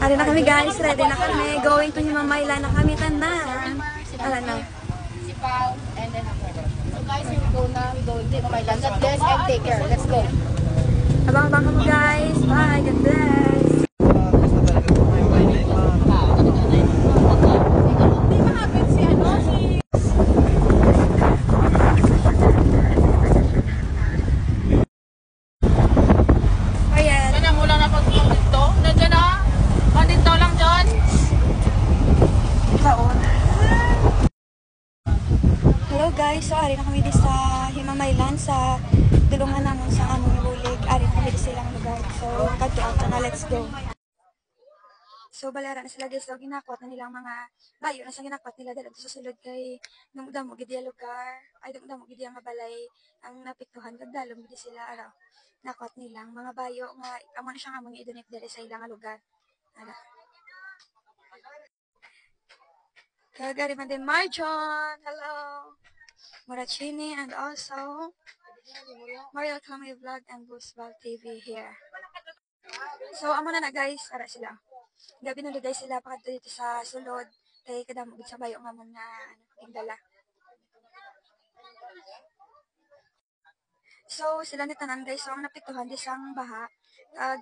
Ari na kami guys, ready na kami. Going to Himamayla na kami tanan. Ala na. Sipaw, and then ako. So guys, we go na. We go to Himamayla. God bless and take care. Let's go. Abang-abang kami guys. Bye. God bless. Hello guys, so ari na kami di sa Himamaylan sa dulungan namin sa among bulig. Ari na kami di silang lugar. So kadto out na, let's go. So balara na sila guys, so ginakwat na nilang mga bayo na sa ginakwat nila dala sa sulod kay namudamo gid ya lugar. Ay namudamo gid ya nga balay ang napiktuhan kag dalom gid sila araw. Nakwat nilang mga bayo nga amo na siya nga mga idunit diri sa ilang lugar. Ara. Kagari man din Marjon. Hello. Morachini and also Mariel Kami Vlog and Boosball TV here. So amo na guys, ara sila. Gabi na guys sila pa dito sa sulod kay kadamo gid sa bayo nga mo nga tingdala. So sila ni tanan guys, so ang napiktuhan di sang baha.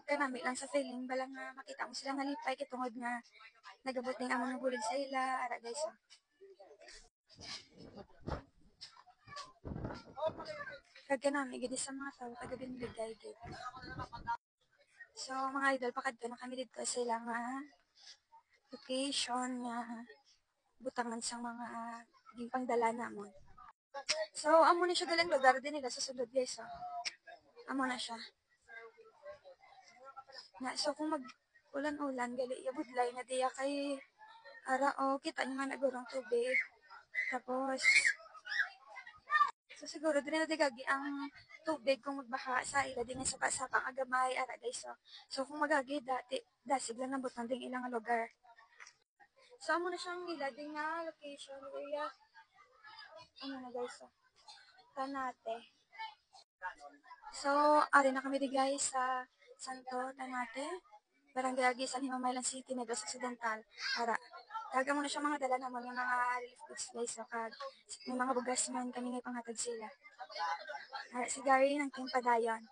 Kanami lang sa feeling balang nga makita mo sila nalipay kay tungod nga nagabot ning among bulig sa ila ara guys. Kagka namin, gidi sa mga tao, taga-binligay gid. So, mga idol, pakadto na kami dito sa ilang location nga butangan sa mga pangdala namon. So, amo na siya galang lugar din nila sa sulod guys. Amo na siya. So, kung mag-ulan-ulan, gali, yabudlay na diya kay ara kita nyo nga nagurong tubig. Tapos, so siguro din na digagi ang tubig kung magbaha sa ila din sa pasapang agamay ara guys. So kung magagi dati dasig lang nabot ng ding ilang lugar. So amo na siyang ila din nga location area. Ano na guys. Tanate. So ari na kami di guys sa Santo Tanate. Barangay Agisan, Himamaylan City, Negros Occidental. Ara. Taga mo na siya mga dala naman yung mga relief goods guys. So, yung mga bugas man kami ngay panghatag sila. Si Gary ng Team Padayon.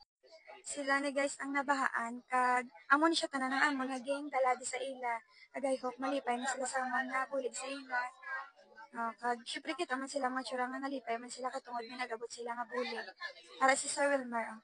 Sila ni guys ang nabahaan. Kag, amo ni siya tanan ang mga gang dala di sa ila. Kagay hope malipay na sila sa mga bulig sa ila. Kag, syempre kita man sila mga tsura nga nalipay man sila katungod may nagabot sila nga bulig. Para si Sir Wilmer.